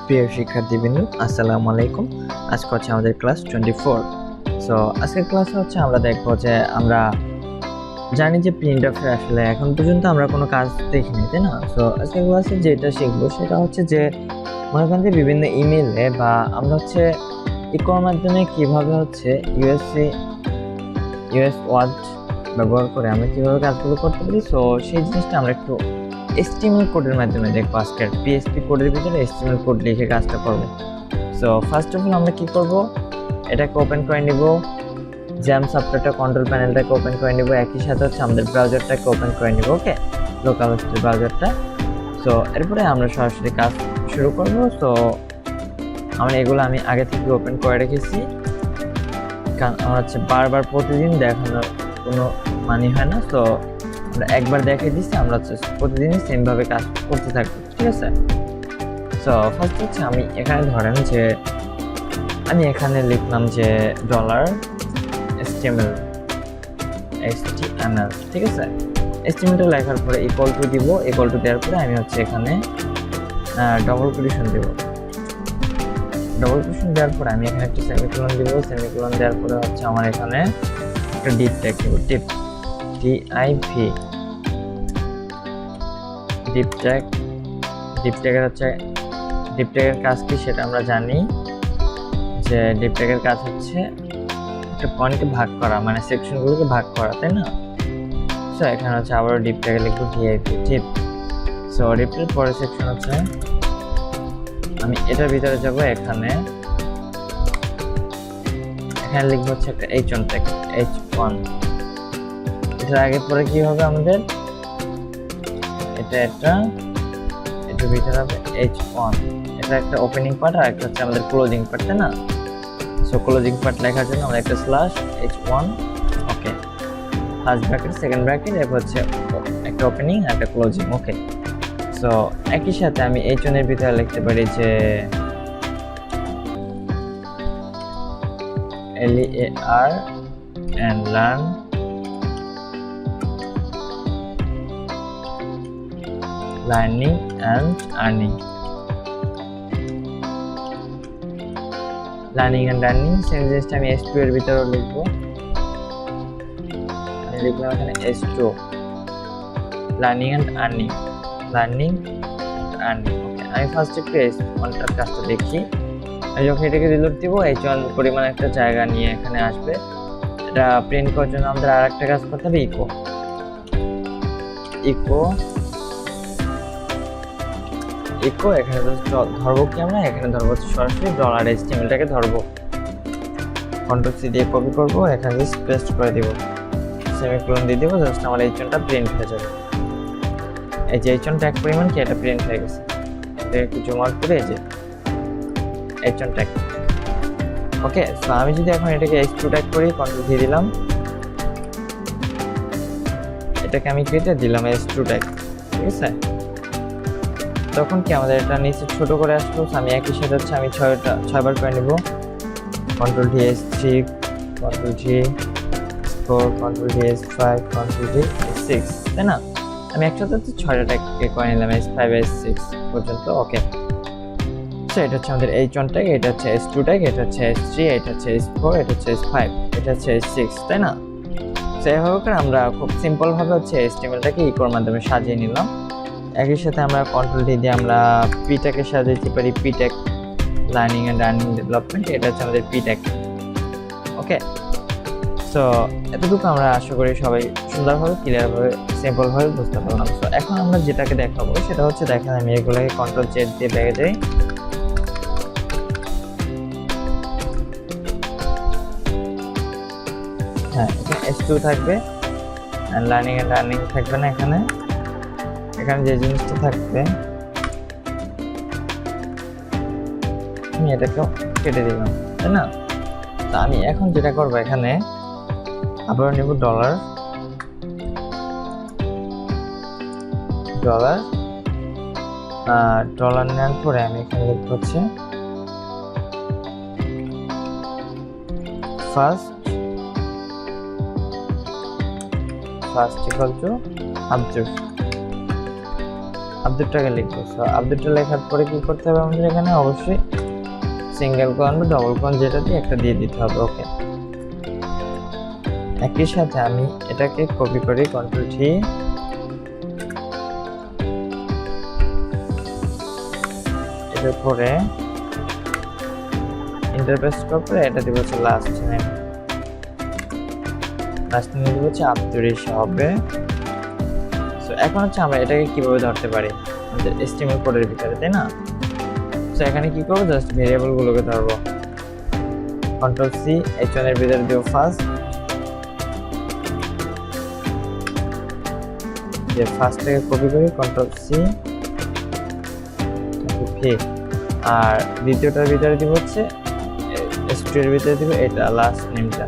প্রিয় শিক্ষার্থীবৃন্দ, আসসালামু আলাইকুম। আজকে হচ্ছে আমাদের ক্লাস 24। সো আজকের ক্লাসে হচ্ছে আমরা দেখবো যে আমরা জানি যে প্রিন্টএফ আসলে এখন পর্যন্ত আমরা কোনো কাজ দেখিনি, তাই না? সো আজকের ক্লাসে যেটা শিখবো সেটা হচ্ছে যে মনে করেন যে বিভিন্ন ইমেইলে বা আমরা হচ্ছে ইকোর মাধ্যমে কিভাবে হচ্ছে ইউএস ওয়ার্ড ব্যবহার করে আমরা কিভাবে কাজগুলো করতে পারি। সো সেই জিনিসটা আমরা একটু HTML কোডের মাধ্যমে দেখবো। আজকের PHP কোডের ভিতরে HTML কোড লিখে কাজটা করব। সো ফার্স্ট অফ অল আমরা কি করব, এটাকে ওপেন করে নিব, জ্যাম সফটওয়্যারটা কন্ট্রোল প্যানেলটাকে ওপেন করে নিব, একই সাথে হচ্ছে আমাদের ব্রাউজারটাকে ওপেন করে নিব, ওকে, লোকাল হোস্টের ব্রাউজারটা। সো এরপরে আমরা সরাসরি কাজ শুরু করব। সো এগুলো আমি আগে থেকে ওপেন করে রেখেছি, কারণ আমার হচ্ছে বারবার প্রতিদিন দেখানোর কোনো মানে হয় না। সো আমরা একবার দেখে দিচ্ছি, আমরা হচ্ছে প্রতিদিনই সেমভাবে কাজ করতে থাকবো, ঠিক আছে? সো ফার্স্ট হচ্ছে আমি এখানে ধরেন যে আমি এখানে লিখলাম যে $HTML, ঠিক আছে? HTML লেখার পরে ইকুয়াল টু দিব, ইকুয়াল টু দেওয়ার পরে আমি হচ্ছে এখানে ডবল কোটেশন দেব। ডবল কোটেশন দেওয়ার পরে আমি এখানে একটা সেমিকোলন দিব, সেমিকোলন দেওয়ার পরে হচ্ছে আমার এখানে একটা ডিপ ট্যাগ দেব, ডিপ ডিপ ট্যাগের কাজ কি সেটা আমরা জানি, যে ডিপ ট্যাগের কাজ হচ্ছে একটা পয়েন্টকে ভাগ করা, মানে সেকশনগুলোকে ভাগ করা, তাই না? সো এখানে হচ্ছে আবারও ডিপ ট্যাগে লিখবো ডিপ। সো ডিপের পরের সেকশন হচ্ছে আমি এটার ভিতরে যাব, এখানে লিখবো হচ্ছে একটা H1 ট্যাগ, H1। এটার আগে পরে কি হবে আমাদের, এটার ভিতরে হবে H1। এটা একটা ওপেনিং পার্ট আর একটা হচ্ছে আমাদের ক্লোজিং পার্ট, তাই না? সো ক্লোজিং পার্ট লেখার জন্য আমরা একটা স্ল্যাশ H1, ওকে, ফার্স্ট ব্র্যাকেট, সেকেন্ড ব্র্যাকেট, এরপর হচ্ছে একটা ওপেনিং আর একটা ক্লোজিং, ওকে। সো একই সাথে আমি H1 এর ভিতরে লিখতে পারি যে LEAR and learning and earning, same জিনিসটা আমি S2 এর ভিতরে লিখবো। আমি লিখলাম এখানে S2, লার্নিং অ্যান্ড আর্নিং, ওকে। আমি ফার্স্ট একটু S1টার কাজটা দেখি। আমি যখন এটাকে রিলোড দিব, H1 পরিমাণ একটা জায়গা নিয়ে এখানে আসবে। এটা প্রিন্ট করার জন্য আমাদের আর একটা কাজ করতে হবে, ইকো। এখানে ধরবো কি আমরা, এখানে ধরবো সরাসরি $HTML-টাকে ধরবো, কন্ট্রোল-C দিয়ে কপি করবো, এখানে জাস্ট পেস্ট করে দিব, সেমিকোলন দিয়ে দিব, জাস্ট আমার H1টা প্রিন্ট হয়ে যাবে। এই যে H1 ট্যাগ পরিমাণ কি, এটা প্রিন্ট হয়ে গেছে। এটা একটু জুম আউট করে এই যে H1 ট্যাগ, ওকে। সো আমি যদি এখন এটাকে H2 ট্যাগ করি, কন্ট্রোল দিয়ে দিলাম, এটাকে আমি কেটে দিলাম S2 ট্যাগ, ঠিক আছে? তখন কি আমাদের এটা নিচে ছোট করে আসলো। আমি একই সাথে হচ্ছে আমি 6বার করে নিব, control D S3, control D S4, control D S5, control D S6, তাই না? আমি একসাথে হচ্ছে 6টা ট্যাগকে করে নিলাম, S5 S6 পর্যন্ত, ওকে। সো এটা হচ্ছে আমাদের H1 ট্যাগ, এটা হচ্ছে S2 ট্যাগ, এটা হচ্ছে S3, এটা হচ্ছে S4, এটা হচ্ছে S5, এটা হচ্ছে S6, তাই না? সো এইভাবে করে আমরা খুব সিম্পল ভাবে হচ্ছে HTML-টাকে ইকোর মাধ্যমে সাজিয়ে নিলাম। একই সাথে আমরা কন্ট্রোল ডি দিয়ে আমরা P-ট্যাগে সাজাতে পারি, P-ট্যাগ, লার্নিং অ্যান্ড আর্নিং ডেভেলপমেন্ট, এটা হচ্ছে আমাদের P-ট্যাগ, ওকে। সো এতটুকু আমরা আশা করি সবাই সুন্দরভাবে, ক্লিয়ারভাবে, সিম্পলভাবে বুঝতে পারলাম। সো এখন আমরা যেটাকে দেখাবো সেটা হচ্ছে, দেখেন আমি এগুলোকে কন্ট্রোল-Z দিয়ে ব্যাগে যাই, হ্যাঁ, এখানে S2 থাকবে, লার্নিং অ্যান্ড আর্নিং থাকবে না। এখানে যে জিনিসটা থাকবে আমি এটাকেও কেটে দিলাম, তাই না? তো আমি এখন যেটা করবো, এখানে আবার নেব ডলার নেওয়ার পরে আমি এখানে লিখব হচ্ছে ফার্স্ট ইকুয়াল টু অবজেক্ট, আপডেটটাকে লিখবো। সো আপডেটটা লেখার পরে কি করতে হবে আমাদের এখানে অবশ্যই সিঙ্গেল কোলন বা ডবল কোলন যেটা দিয়ে একটা দিয়ে দিতে হবে। ওকে, একই সাথে আমি এটাকে কপি করি, কন্ট্রোল টি, এটার পরে ইন্টারপ্রেস করে এটা দিব হচ্ছে লাস্ট নেম, লাস্ট নেম দিব হচ্ছে আব্দুর-ইশা হবে। সো এখন হচ্ছে আমরা এটাকে কিভাবে ধরতে পারি আমাদের HTML কোডের ভিতরে, তাই না? সো এখানে কি করবো, জাস্ট ভেরিয়েবল গুলোকে ধরবো, কন্ট্রোল সি, h1 এর ভিতরে দিব ফার্স্ট, যে ফার্স্টটাকে কপি করি, কন্ট্রোল সি, আর দ্বিতীয়টার ভিতরে দিব হচ্ছে S2 এর ভিতরে দিব এটা লাস্ট নেমটা।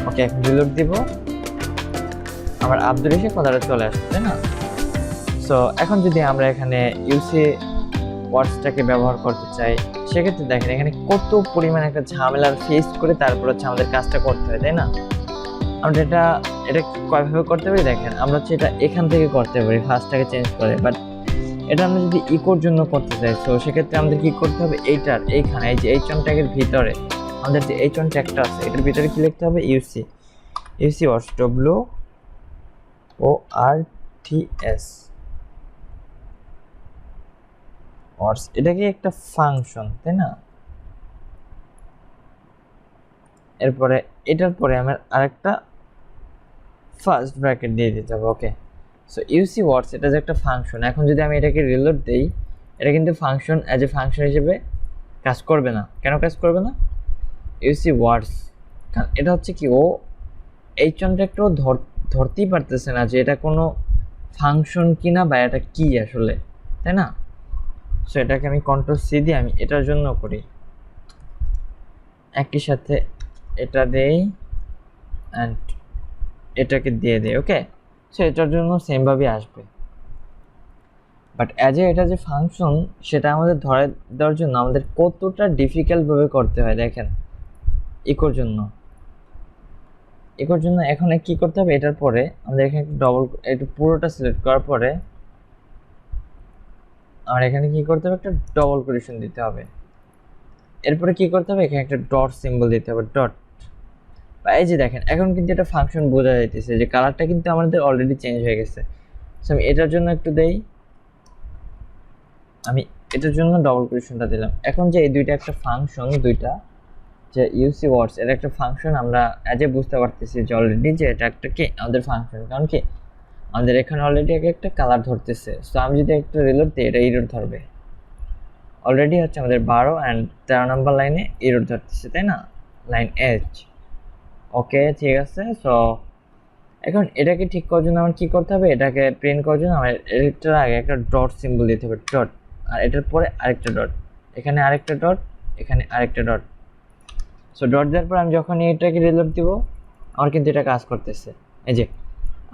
ওকে, এখন রিলোড দিব, আমার আব্দুর-ইশা কথাটা চলে আসছে, তাই না? সো এখন যদি আমরা এখানে ইউসি ওয়ার্ডসটাকে ব্যবহার করতে চাই, সেক্ষেত্রে দেখেন এখানে কত পরিমাণ একটা ঝামেলার ফেস করে তারপর হচ্ছে আমাদের কাজটা করতে হয়, তাই না? আমরা এটা কয়ভাবে করতে পারি দেখেন, আমরা হচ্ছে এটা এখান থেকে করতে পারি ফার্স্টটাকে চেঞ্জ করে, বাট এটা আমরা যদি ইকোর জন্য করতে চাই, তো সেক্ষেত্রে আমাদের কি করতে হবে, এইখানে এই যে h1 ট্যাগের ভিতরে আমাদের যে h1 ট্যাগটা আছে এটার ভিতরে কি লিখতে হবে, ইউসি ওয়ার্ডস, WORTS ওয়ার্ডস, এটা কি একটা ফাংশন, তাই না? এরপরে এটার পরে আমার আরেকটা ফার্স্ট ব্র্যাকেট দিয়ে দিতে হবে। ওকে, সো ইউসি ওয়ার্ডস এটা যে একটা ফাংশন, এখন যদি আমি এটাকে রিলোড দেই, এটা কিন্তু ফাংশন অ্যাজ এ ফাংশন হিসেবে কাজ করবে না। কেন কাজ করবে না? ইউসি ওয়ার্ডস, কারণ এটা হচ্ছে কি, ও h1 ট্যাগটাও ধরতেই পারতেছে না যে এটা কোনো ফাংশন কিনা বা এটা কি আসলে, তাই না? সো এটাকে আমি কন্ট্রোল সি দিয়ে আমি এটার জন্য করি, একই সাথে এটা দেই অ্যান্ড এটাকে দিয়ে দেই। ওকে, সো এটার জন্য সেমভাবে আসবে, বাট অ্যাজ এ এটা যে ফাংশন সেটা আমাদের ধরে দেওয়ার জন্য আমাদের কতটা ডিফিকাল্টভাবে করতে হয় দেখেন। ইকোর জন্য এখন কি করতে হবে, এটার পরে আমাদের এখানে একটু পুরোটা সিলেক্ট করার পরে আমার এখানে কি করতে হবে, একটা ডবল কোটেশন দিতে হবে। এরপরে কি করতে হবে, এখানে একটা ডট সিম্বল দিতে হবে, ডট। এই যে দেখেন এখন কিন্তু এটা ফাংশন বোঝা যাইতেছে যে কালারটা কিন্তু আমাদের অলরেডি চেঞ্জ হয়ে গেছে। সো আমি এটার জন্য একটু দেই, আমি এটার জন্য ডবল কোটেশনটা দিলাম। এখন যে এই দুইটা একটা ফাংশন, দুইটা যে ইউসি ওয়ার্ডস এটা একটা ফাংশন, আমরা অ্যাজ এ বুঝতে পারতেছি যে অলরেডি যে এটা একটা কি আমাদের ফাংশন, কারণ কি আমাদের এখানে অলরেডি একটা কালার ধরতেছে। সো আমি যদি একটা রিলোড দিই এটা এরর ধরবে, অলরেডি হচ্ছে আমাদের 12 অ্যান্ড 13 নম্বর লাইনে এরর ধরতেছে, তাই না? Line H। ওকে, ঠিক আছে। সো এখন এটাকে ঠিক করার জন্য আমার কি করতে হবে, এটাকে প্রিন্ট করার জন্য আমার এটার আগে একটা ডট সিম্বল দিতে হবে, ডট, আর এটার পরে আরেকটা ডট, এখানে আরেকটা ডট, এখানে আরেকটা ডট। সো ডট দেওয়ার পর আমি যখন এটাকে রিলোড দিব আমার কিন্তু এটা কাজ করতেছে। এই যে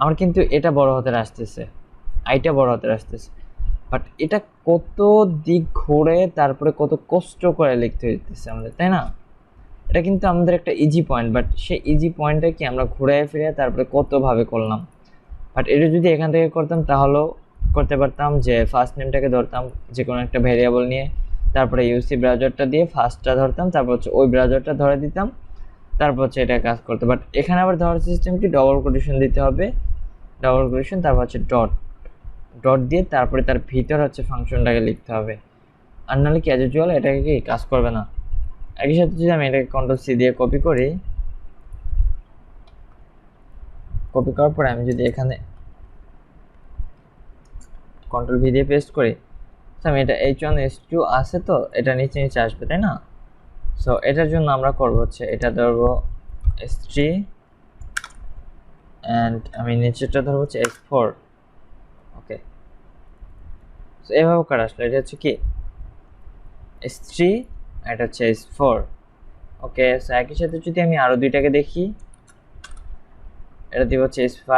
আমার কিন্তু এটা বড় হাতের আসতেছে, আইটা বড় হাতের আসতেছে, বাট এটা কত দিক ঘুরে তারপরে কত কষ্ট করে লিখতে হইতেছে আমাদের, তাই না? এটা কিন্তু আমাদের একটা ইজি পয়েন্ট, বাট সেই ইজি পয়েন্টটা কি আমরা ঘুরে ফিরে তারপরে কতভাবে করলাম। বাট এটা যদি এখান থেকে করতাম তাহলেও করতে পারতাম, যে ফার্স্ট নেমটাকে ধরতাম যে কোনো একটা ভেরিয়েবল নিয়ে, তারপরে ইউসি ব্রাউজারটা দিয়ে ফার্স্টটা ধরতাম, তারপর হচ্ছে ওই ব্রাউজারটা ধরে দিতাম, তারপর হচ্ছে এটা কাজ করতো। বাট এখানে আবার ধরার সিস্টেম কি, ডবল কোটেশন দিতে হবে, ডবল কোটেশন, তারপর হচ্ছে ডট, ডট দিয়ে তারপরে তার ভিতর হচ্ছে ফাংশনটাকে লিখতে হবে, আর নাহলে কি অ্যাজ ইউজুয়াল এটাকে কি কাজ করবে না। একই সাথে যদি আমি এটাকে কন্ট্রোল সি দিয়ে কপি করি, কপি করার পরে আমি যদি এখানে কন্ট্রোল ভি দিয়ে পেস্ট করি, আমি এটা h1 h2 আছে তো এটা নিচে নিচে আসবে, তাই না? সো এটার জন্য আমরা করব হচ্ছে এটা ধরবো s3 অ্যান্ড আমি নিচেরটা ধরবো হচ্ছে s4। ওকে, সো এভাবে করে আসলে এটা হচ্ছে কি s3, এটা হচ্ছে s4। ওকে, সো একই সাথে যদি আমি আরো দুইটাকে দেখি, এটা দিব হচ্ছে s5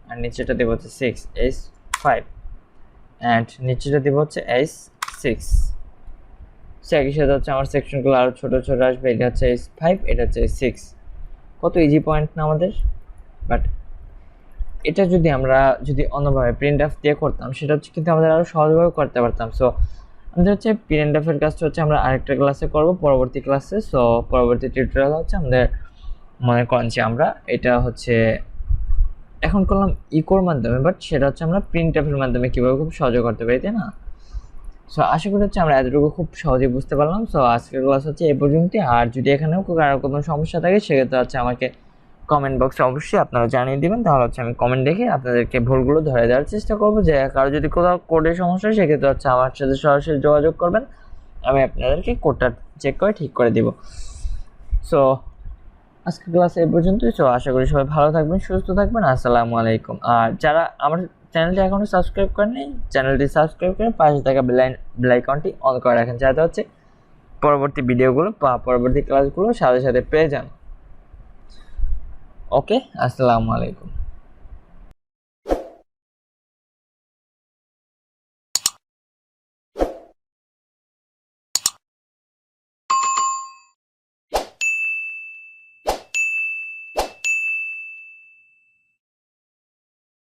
আর নিচেটা দিব হচ্ছে 6, s5 অ্যান্ড নিচেটা দিব হচ্ছে s6। সো একই সাথে হচ্ছে আমার সেকশনগুলো আরো ছোট ছোট আসবে, এটা হচ্ছে s5, এটা হচ্ছে s6। কত ইজি পয়েন্ট না আমাদের। বাট এটা যদি আমরা অন্যভাবে প্রিন্ট অফ দিয়ে করতাম সেটা হচ্ছে কিন্তু আমাদের আরও সহজভাবে করতে পারতাম। সো আমাদের হচ্ছে প্রিন্ট অফের কাজটা হচ্ছে আমরা আরেকটা ক্লাসে করব, পরবর্তী ক্লাসে। সো পরবর্তী টিউটোরিয়াল হচ্ছে আমাদের মনে করেন যে আমরা এটা হচ্ছে এখন করলাম ইকোর মাধ্যমে, বাট সেটা হচ্ছে আমরা প্রিন্ট অফের মাধ্যমে কীভাবে খুব সহজে করতে পারি, তাই না? সো আশা করি হচ্ছে আমরা এতটুকু খুব সহজে বুঝতে পারলাম। সো আজকের ক্লাস হচ্ছে এই পর্যন্তই। আর যদি এখানেও কারো কোনো সমস্যা থাকে সেক্ষেত্রে হচ্ছে আমাকে কমেন্ট বক্সে অবশ্যই আপনারা জানিয়ে দেবেন, তাহলে হচ্ছে আমি কমেন্ট দেখে আপনাদেরকে ভুলগুলো ধরে দেওয়ার চেষ্টা করবো। যে কারো যদি কোথাও কোডের সমস্যা হয় সেক্ষেত্রে হচ্ছে আমার সাথে সরাসরি যোগাযোগ করবেন, আমি আপনাদেরকে কোডটা চেক করে ঠিক করে দিব। সো আজকের ক্লাস এই পর্যন্তই। সো আশা করি সবাই ভালো থাকবেন, সুস্থ থাকবেন। আসসালামু আলাইকুম। আর যারা আমার চ্যানেলটি এখনও সাবস্ক্রাইব করেননি, চ্যানেলটি সাবস্ক্রাইব করে পাশে থাকা বেল আইকনটি অন করে রাখেন, যাতে হচ্ছে পরবর্তী ভিডিওগুলো বা পরবর্তী ক্লাসগুলো সাথে সাথে পেয়ে যান। ওকে, আসসালামু আলাইকুম।